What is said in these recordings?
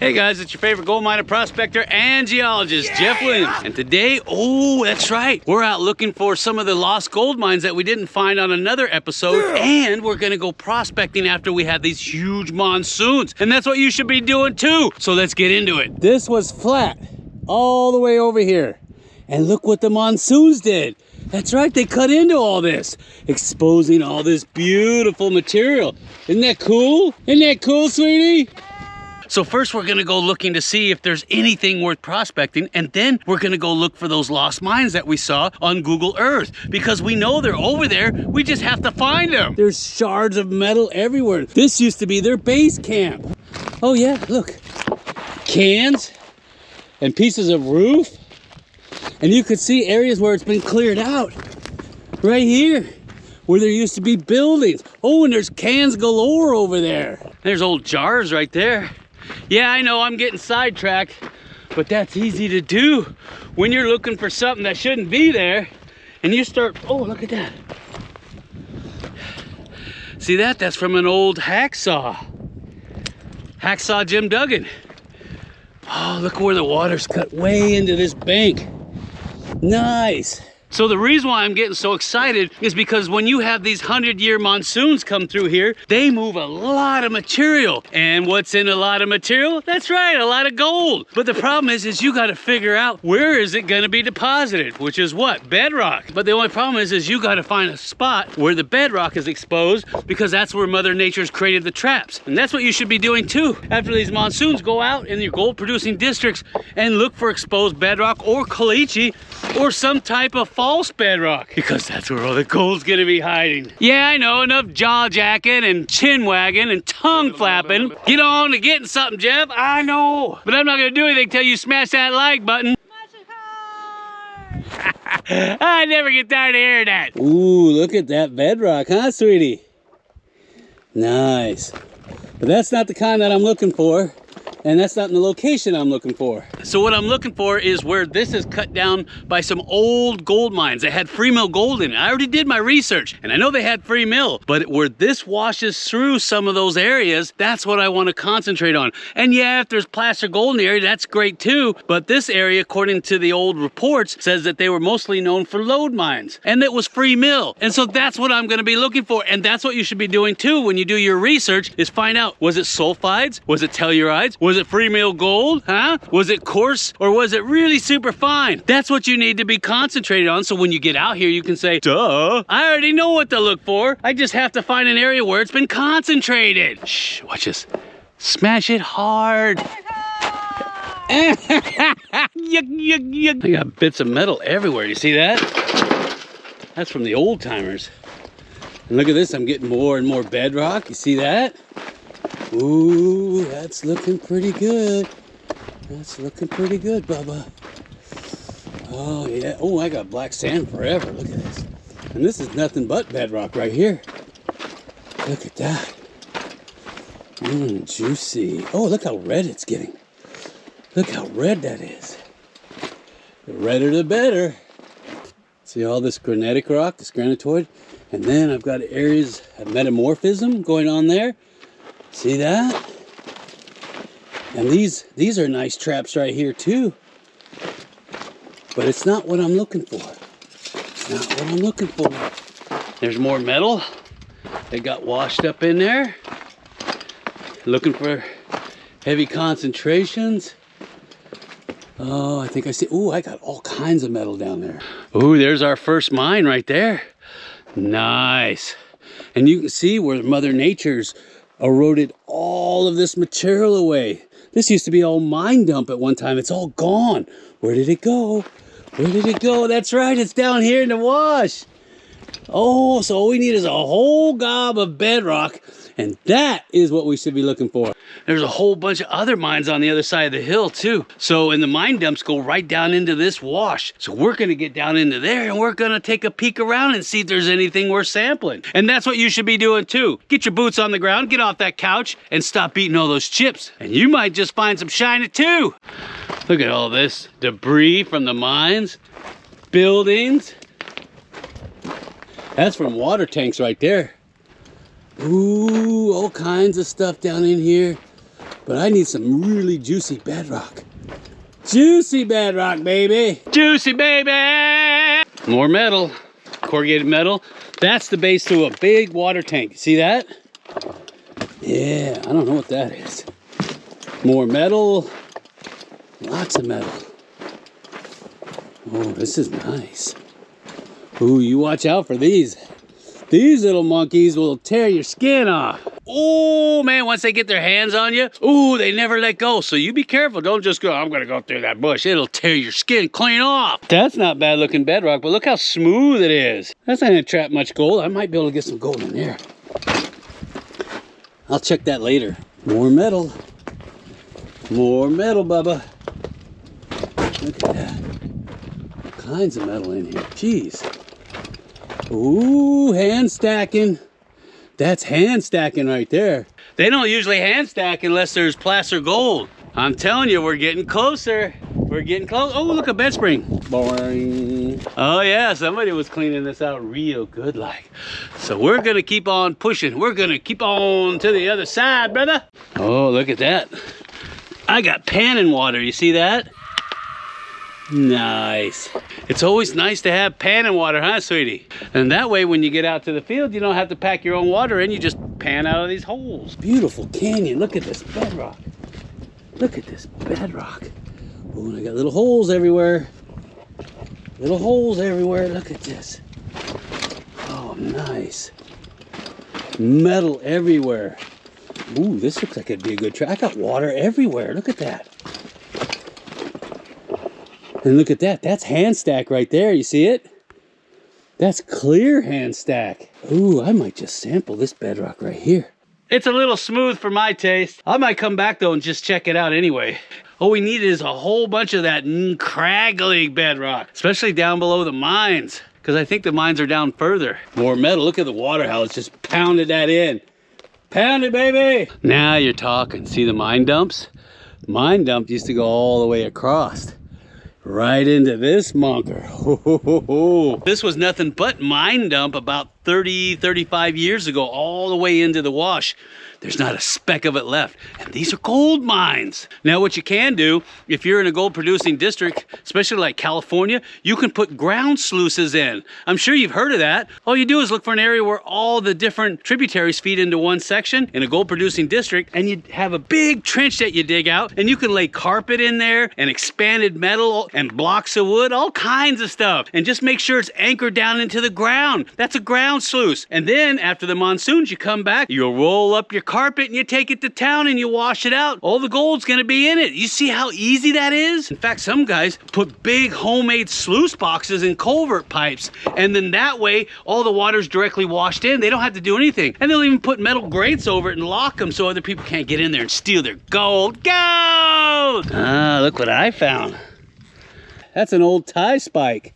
Hey guys, it's your favorite gold miner, prospector, and geologist, Jeff Williams. And today, oh, that's right, we're out looking for some of the lost gold mines that we didn't find on another episode, and we're gonna go prospecting after we have these huge monsoons. And that's what you should be doing too. So let's get into it. This was flat all the way over here. And look what the monsoons did. That's right, they cut into all this, exposing all this beautiful material. Isn't that cool? Isn't that cool, sweetie? So first we're gonna go looking to see if there's anything worth prospecting, and then we're gonna go look for those lost mines that we saw on Google Earth, because we know they're over there, we just have to find them. There's shards of metal everywhere. This used to be their base camp. Oh yeah, look, cans and pieces of roof. And you could see areas where it's been cleared out. Right here, where there used to be buildings. Oh, and there's cans galore over there. There's old jars right there. Yeah, I know I'm getting sidetracked, but that's easy to do when you're looking for something that shouldn't be there. And you start, oh, look at that. See that? That's from an old hacksaw. Hacksaw Jim Duggan. Oh, look where the water's cut way into this bank. Nice. So the reason why I'm getting so excited is because when you have these 100-year monsoons come through here, they move a lot of material. And what's in a lot of material? That's right, a lot of gold. But the problem is you got to figure out where is it going to be deposited, which is what? Bedrock. But the only problem is you got to find a spot where the bedrock is exposed, because that's where Mother Nature's created the traps. And that's what you should be doing too. After these monsoons, go out in your gold producing districts and look for exposed bedrock or caliche or some type of false bedrock, because that's where all the gold's gonna be hiding. Yeah, I know, enough jaw jacking and chin wagging and tongue flapping. Get on to getting something, Jeff. I know, but I'm not gonna do anything till you smash that like button. I never get tired of hearing that. Ooh, look at that bedrock, huh, sweetie? Nice. But that's not the kind that I'm looking for. And that's not in the location I'm looking for. So what I'm looking for is where this is cut down by some old gold mines that had free mill gold in it. I already did my research, and I know they had free mill, but where this washes through some of those areas, that's what I want to concentrate on. And yeah, if there's placer gold in the area, that's great too. But this area, according to the old reports, says that they were mostly known for lode mines, and it was free mill. And so that's what I'm going to be looking for. And that's what you should be doing too when you do your research, is find out, was it sulfides? Was it tellurides? Was it free mill gold? Huh? Was it coarse, or was it really super fine? That's what you need to be concentrated on, so when you get out here you can say, duh, I already know what to look for. I just have to find an area where it's been concentrated. Shh, watch this. Smash it hard. I got bits of metal everywhere. You see that? That's from the old timers. And look at this, I'm getting more and more bedrock. You see that? Ooh, that's looking pretty good. That's looking pretty good, Bubba. Oh, yeah. Oh, I got black sand forever. Look at this. And this is nothing but bedrock right here. Look at that. Juicy. Oh, look how red it's getting. Look how red that is. The redder the better. See all this granitic rock, this granitoid? And then I've got areas of metamorphism going on there. See that? And these are nice traps right here too. But it's not what I'm looking for. It's not what I'm looking for. There's more metal that got washed up in there. Looking for heavy concentrations. Oh, I think I see. Oh, I got all kinds of metal down there. Oh, there's our first mine right there. Nice. And you can see where Mother Nature's eroded all of this material away. This used to be all mine dump at one time. It's all gone. Where did it go? Where did it go? That's right, it's down here in the wash. Oh, so all we need is a whole gob of bedrock, and that is what we should be looking for. There's a whole bunch of other mines on the other side of the hill too. So, and the mine dumps go right down into this wash. So we're gonna get down into there and we're gonna take a peek around and see if there's anything worth sampling. And that's what you should be doing too. Get your boots on the ground, get off that couch, and stop eating all those chips. And you might just find some shiny too. Look at all this debris from the mines, buildings. That's from water tanks right there. Ooh, all kinds of stuff down in here. But I need some really juicy bedrock. Juicy bedrock, baby. Juicy, baby. More metal, corrugated metal. That's the base to a big water tank. See that? Yeah, I don't know what that is. More metal, lots of metal. Oh, this is nice. Ooh, you watch out for these. These little monkeys will tear your skin off. Oh man, once they get their hands on you, ooh, they never let go. So you be careful. Don't just go, I'm gonna go through that bush. It'll tear your skin clean off. That's not bad looking bedrock, but look how smooth it is. That's not gonna trap much gold. I might be able to get some gold in there. I'll check that later. More metal. More metal, Bubba. Look at that. All kinds of metal in here. Jeez. Ooh, hand stacking. That's hand stacking right there. They don't usually hand stack unless there's placer gold. I'm telling you, we're getting closer. We're getting close. Oh, look, a bed spring. Boring. Oh yeah, somebody was cleaning this out real good like. So we're gonna keep on pushing. We're gonna keep on to the other side, brother. Oh, look at that. I got panning water, you see that? Nice. It's always nice to have panning water, huh, sweetie? And that way, when you get out to the field, you don't have to pack your own water in. You just pan out of these holes. Beautiful canyon. Look at this bedrock. Look at this bedrock. Oh, and I got little holes everywhere. Little holes everywhere. Look at this. Oh, nice. Metal everywhere. Ooh, this looks like it'd be a good track. I got water everywhere. Look at that. And look at that. That's hand stack right there. You see it? That's clear hand stack. Ooh, I might just sample this bedrock right here. It's a little smooth for my taste. I might come back though and just check it out anyway. All we need is a whole bunch of that craggly bedrock, especially down below the mines, because I think the mines are down further. More metal. Look at the water, how it's just pounded that in. Pound it, baby. Now you're talking. See the mine dumps? Mine dump used to go all the way across. Right into this monker. This was nothing but mine dump about 30, 35 years ago, all the way into the wash. There's not a speck of it left. And these are gold mines. Now what you can do, if you're in a gold producing district, especially like California, you can put ground sluices in. I'm sure you've heard of that. All you do is look for an area where all the different tributaries feed into one section in a gold producing district, and you have a big trench that you dig out, and you can lay carpet in there and expanded metal and blocks of wood, all kinds of stuff. And just make sure it's anchored down into the ground. That's a ground sluice. And then after the monsoons, you come back, you'll roll up your carpet and you take it to town and you wash it out. All the gold's gonna be in it. You see how easy that is? In fact, some guys put big homemade sluice boxes in culvert pipes, and then that way all the water's directly washed in. They don't have to do anything. And they'll even put metal grates over it and lock them so other people can't get in there and steal their gold. Gold! Ah, look what I found. That's an old tie spike.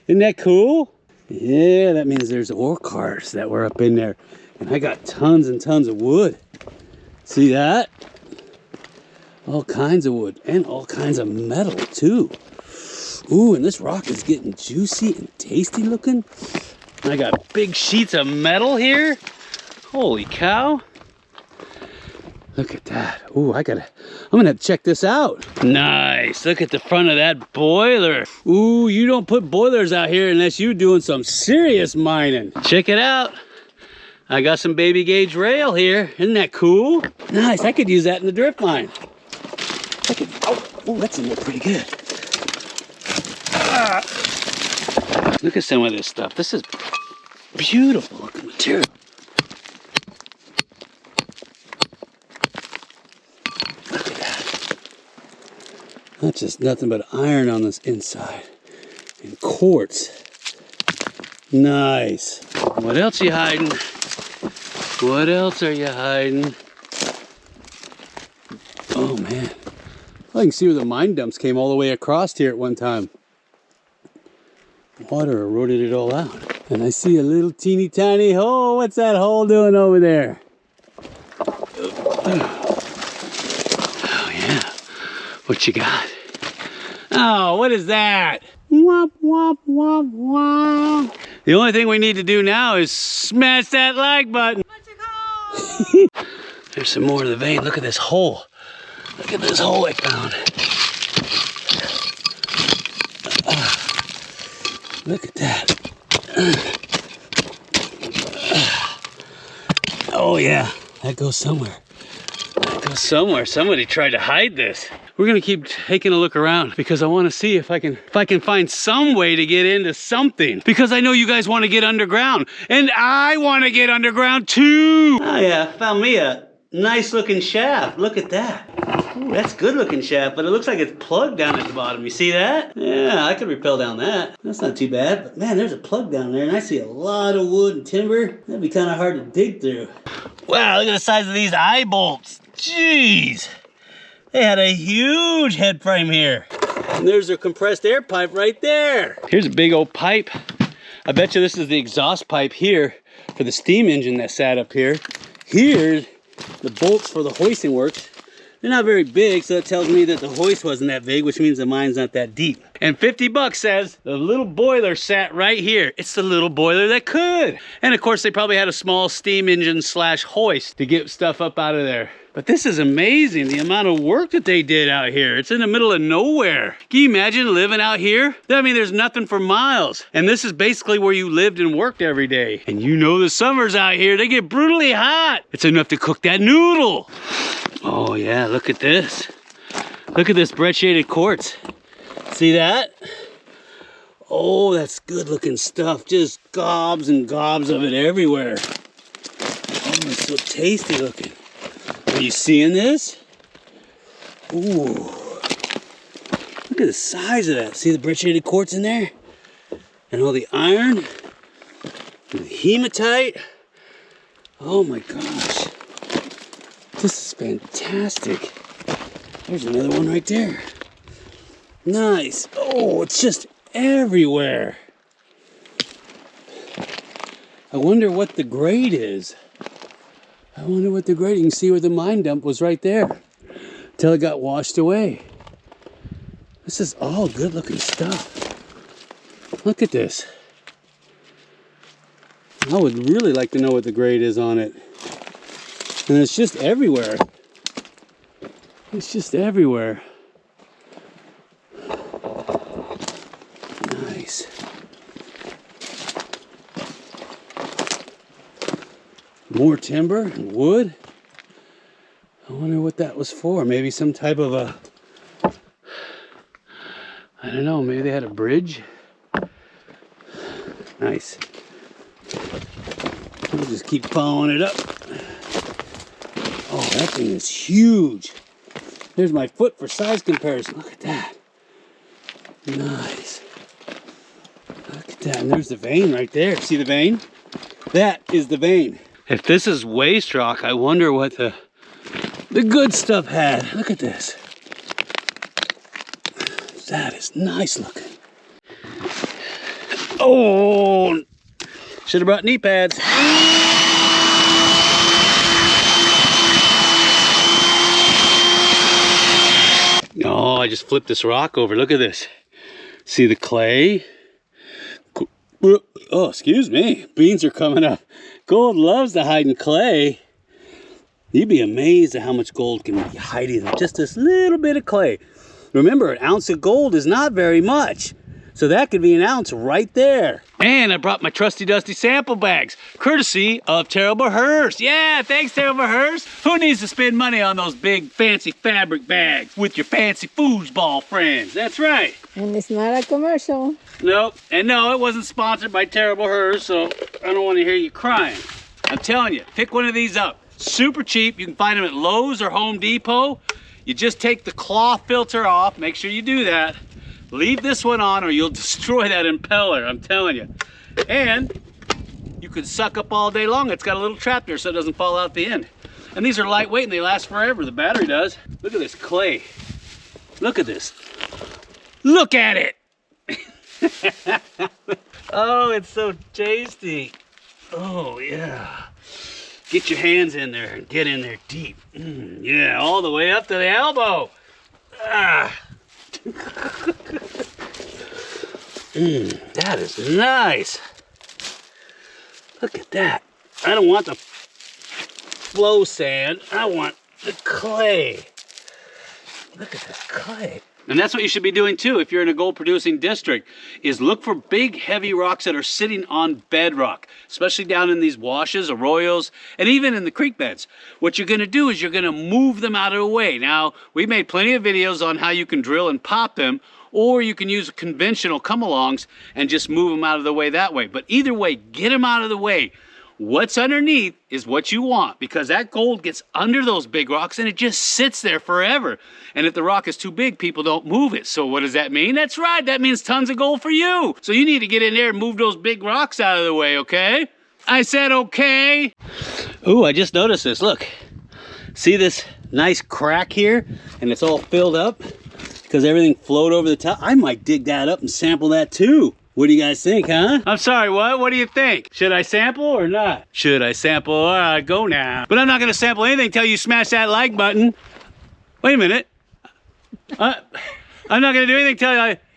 Isn't that cool? Yeah, that means there's ore cars that were up in there. And I got tons and tons of wood. See that? All kinds of wood and all kinds of metal too. Ooh, and this rock is getting juicy and tasty looking. I got big sheets of metal here. Holy cow. Look at that. Ooh, I'm gonna have to check this out. Nice. Look at the front of that boiler. Ooh, you don't put boilers out here unless you're doing some serious mining. Check it out. I got some baby gauge rail here. Isn't that cool? Nice. I could use that in the drift mine. Oh, that's in there pretty good. Look at some of this stuff. This is beautiful looking material. Look at that. That's just nothing but iron on this inside. And quartz. Nice. What else you hiding? What else are you hiding? Oh man. I can see where the mine dumps came all the way across here at one time. Water eroded it all out. And I see a little teeny tiny hole. What's that hole doing over there? Oh yeah. What you got? Oh, what is that? Wop, wop, wop, wop. The only thing we need to do now is smash that like button. There's some more of the vein. Look at this hole. Look at this hole I found. Look at that. Oh yeah, that goes somewhere. That goes somewhere. Somebody tried to hide this. We're gonna keep taking a look around because I want to see if I can find some way to get into something. Because I know you guys want to get underground, and I want to get underground too. Oh yeah, found me a nice looking shaft. Look at that. Ooh, that's good looking shaft, but it looks like it's plugged down at the bottom. You see that? Yeah, I could rappel down that. That's not too bad, but man, there's a plug down there, and I see a lot of wood and timber. That'd be kind of hard to dig through. Wow, look at the size of these eye bolts. Jeez. They had a huge head frame here. And there's their compressed air pipe right there. Here's a big old pipe. I bet you this is the exhaust pipe here for the steam engine that sat up here. Here's the bolts for the hoisting works. They're not very big, so that tells me that the hoist wasn't that big, which means the mine's not that deep. And 50 bucks says the little boiler sat right here. It's the little boiler that could. And of course, they probably had a small steam engine slash hoist to get stuff up out of there. But this is amazing, the amount of work that they did out here. It's in the middle of nowhere. Can you imagine living out here? I mean, there's nothing for miles. And this is basically where you lived and worked every day. And you know the summers out here, they get brutally hot. It's enough to cook that noodle. Oh yeah, look at this. Look at this brecciated quartz. See that? Oh, that's good looking stuff. Just gobs and gobs of it everywhere. Oh, it's so tasty looking. Are you seeing this? Ooh. Look at the size of that. See the brecciated quartz in there? And all the iron? And the hematite? Oh my gosh. This is fantastic. There's another one right there. Nice. Oh, it's just everywhere. I wonder what the grade is. I wonder what the grade, you can see where the mine dump was right there. Until it got washed away. This is all good looking stuff. Look at this. I would really like to know what the grade is on it. And it's just everywhere. It's just everywhere. Nice. More timber and wood. I wonder what that was for. Maybe some type of a, I don't know, maybe they had a bridge. Nice. We'll just keep following it up. Oh, that thing is huge. There's my foot for size comparison. Look at that. Nice. Look at that. And there's the vein right there. See the vein? That is the vein. If this is waste rock, I wonder what the good stuff had. Look at this. That is nice looking. Oh, should have brought knee pads. Oh, I just flipped this rock over. Look at this. See the clay? Oh, excuse me. Beans are coming up. Gold loves to hide in clay. You'd be amazed at how much gold can be hiding in just this little bit of clay. Remember, an ounce of gold is not very much. So that could be an ounce right there. And I brought my trusty dusty sample bags, courtesy of Terrible Hearst. Yeah, thanks Terrible Hearst. Who needs to spend money on those big fancy fabric bags with your fancy foosball friends? That's right. And it's not a commercial. Nope, and no, it wasn't sponsored by Terrible Hearst, so I don't want to hear you crying. I'm telling you, pick one of these up. Super cheap. You can find them at Lowe's or Home Depot. You just take the cloth filter off. Make sure you do that. Leave this one on or you'll destroy that impeller, I'm telling you. And you could suck up all day long. It's got a little trap there so it doesn't fall out the end. And these are lightweight and they last forever. The battery does. Look at this clay. Look at this. Look at it. Oh, it's so tasty. Oh, yeah. Get your hands in there and get in there deep. Yeah, all the way up to the elbow. Ah. That is nice. Look at that. I don't want the flow sand. I want the clay. Look at this clay. And that's what you should be doing too if you're in a gold producing district, is look for big heavy rocks that are sitting on bedrock, especially down in these washes, arroyos, and even in the creek beds. What you're gonna do is you're gonna move them out of the way. Now, we've made plenty of videos on how you can drill and pop them, or you can use conventional come-alongs and just move them out of the way that way. But either way, get them out of the way. What's underneath is what you want, because that gold gets under those big rocks and it just sits there forever. And if the rock is too big, people don't move it. So what does that mean? That's right, that means tons of gold for you. So you need to get in there and move those big rocks out of the way, okay? I said okay. Ooh, I just noticed this, look. See this nice crack here? And it's all filled up because everything flowed over the top. I might dig that up and sample that too. What do you guys think, huh? I'm sorry, what? What do you think? Should I sample or not? Should I sample? All right, go now. But I'm not gonna sample anything until you smash that like button. Wait a minute. I'm not gonna do anything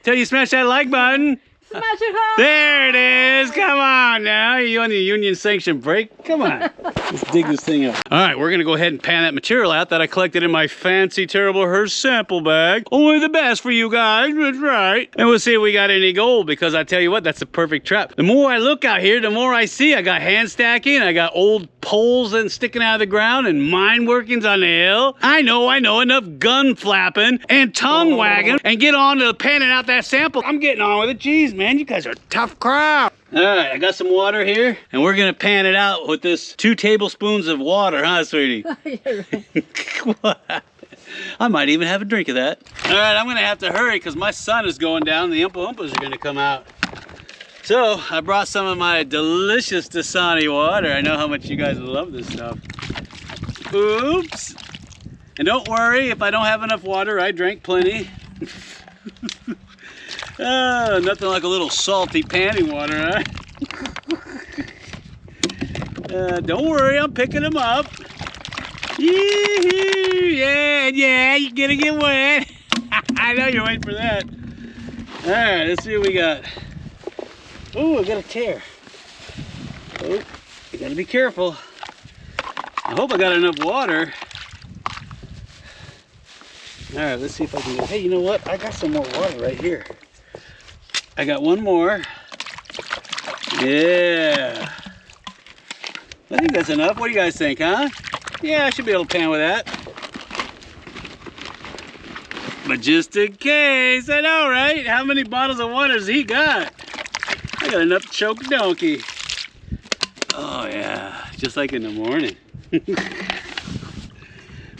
till you smash that like button. Smash it home! There it is! Come on now. Are you on the union sanctioned break? Come on. Let's dig this thing up. All right, we're gonna go ahead and pan that material out that I collected in my fancy, terrible Hearst sample bag. Only the best for you guys, that's right. And we'll see if we got any gold, because I tell you what, that's the perfect trap. The more I look out here, the more I see. I got hand stacking, I got old poles and sticking out of the ground, and mine workings on the hill. I know, enough gun flapping and tongue wagging, and get on to panning out that sample. I'm getting on with it. Jeez, man, you guys are a tough crowd. All right, I got some water here, and we're gonna pan it out with this 2 tablespoons of water, huh, sweetie? You're right. What? I might even have a drink of that. All right, I'm gonna have to hurry because my sun is going down and the Oompa Loompas are gonna come out. So I brought some of my delicious Dasani water. I know how much you guys love this stuff. Oops. And don't worry, if I don't have enough water, I drank plenty. Oh, nothing like a little salty panning water, huh? Don't worry, I'm picking them up. Yeah, you're gonna get wet. I know you're waiting for that. All right, let's see what we got. Oh, I got a tear. Oh, you gotta be careful. I hope I got enough water. All right, let's see if I can get, hey, you know what? I got some more water right here. I got one more. Yeah. I think that's enough. What do you guys think, huh? Yeah, I should be able to pan with that. But just in case, I know, right? How many bottles of water has he got? I got enough to choke a donkey. Oh yeah, just like in the morning.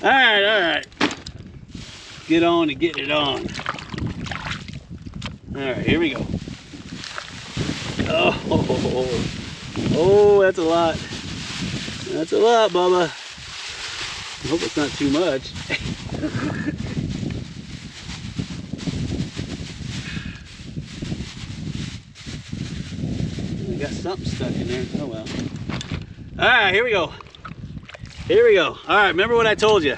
All right. Get on to get it on. All right, here we go. Oh, that's a lot. That's a lot, Bubba. I hope it's not too much. I got something stuck in there. Oh well. All right, here we go. Here we go. All right, remember what I told you.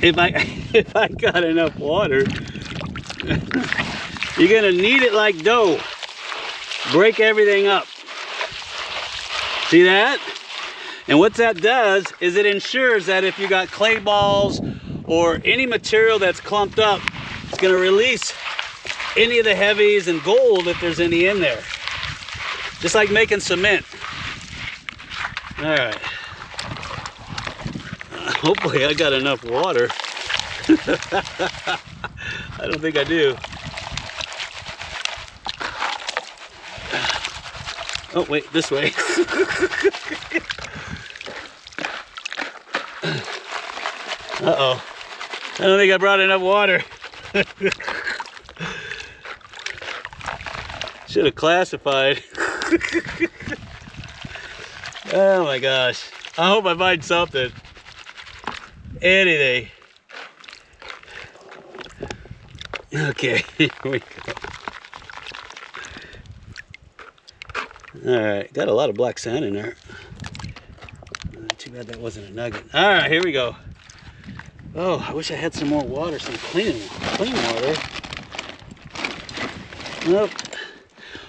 If I got enough water, you're gonna knead it like dough. Break everything up. See that? And what that does is it ensures that if you got clay balls or any material that's clumped up, it's gonna release any of the heavies and gold if there's any in there. Just like making cement. All right. Hopefully I got enough water. I don't think I do. Oh, wait, this way. Uh-oh. I don't think I brought enough water. Should have classified. Oh my gosh. I hope I find something. Anything. Okay, here we go. Alright, got a lot of black sand in there. Too bad that wasn't a nugget. Alright, here we go. Oh, I wish I had some more water, some clean water. Nope.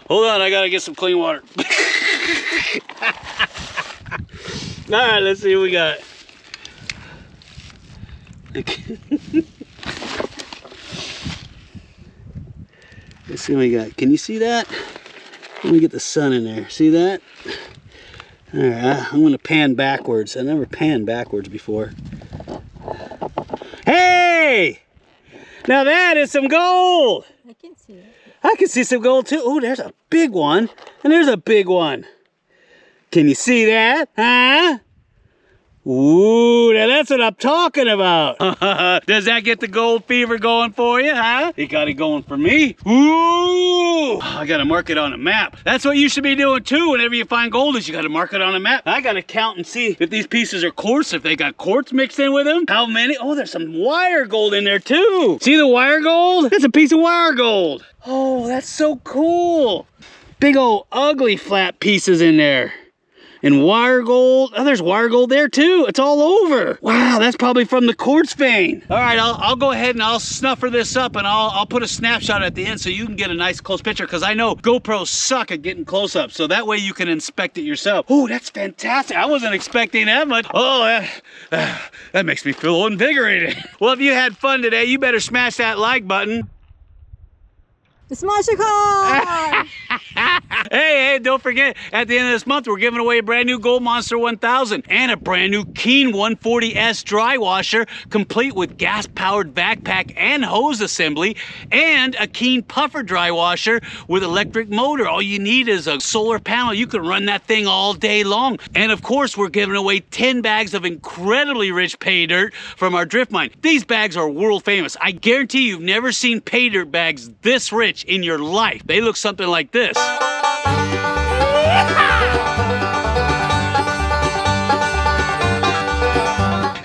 Hold on, I gotta get some clean water. Alright, let's see what we got. Let's see what we got. Can you see that? Let me get the sun in there. See that? All right, I'm gonna pan backwards. I never panned backwards before. Hey! Now that is some gold! I can see it. I can see some gold too. Oh, there's a big one. And there's a big one. Can you see that? Huh? Ooh, now that's what I'm talking about. Does that get the gold fever going for you, huh? It got it going for me. Ooh, I gotta mark it on a map. That's what you should be doing too whenever you find gold is you gotta mark it on a map. I gotta count and see if these pieces are quartz, if they got quartz mixed in with them. How many? Oh, there's some wire gold in there too. See the wire gold? That's a piece of wire gold. Oh, that's so cool. Big old ugly flat pieces in there. And wire gold, oh, there's wire gold there too. It's all over. Wow, that's probably from the quartz vein. All right, I'll go ahead and I'll snuffer this up and I'll put a snapshot at the end so you can get a nice close picture because I know GoPros suck at getting close up. So that way you can inspect it yourself. Oh, that's fantastic. I wasn't expecting that much. Oh, that makes me feel invigorated. Well, if you had fun today, you better smash that like button. Smash a car! Hey, don't forget, at the end of this month, we're giving away a brand new Gold Monster 1000 and a brand new Keen 140S dry washer, complete with gas-powered backpack and hose assembly, and a Keen puffer dry washer with electric motor. All you need is a solar panel. You can run that thing all day long. And of course, we're giving away 10 bags of incredibly rich pay dirt from our drift mine. These bags are world famous. I guarantee you've never seen pay dirt bags this rich in your life. They look something like this.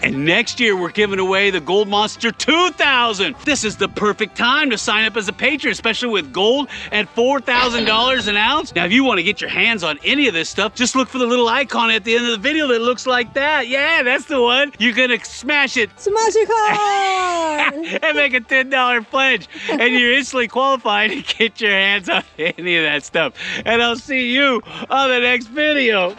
And next year we're giving away the Gold Monster 2000. This is the perfect time to sign up as a patron, especially with gold at $4,000 an ounce. Now if you want to get your hands on any of this stuff, just look for the little icon at the end of the video that looks like that. Yeah, that's the one. You're gonna smash it. Smash a car! And make a $10 pledge, and you're instantly qualified to get your hands on any of that stuff. And I'll see you on the next video.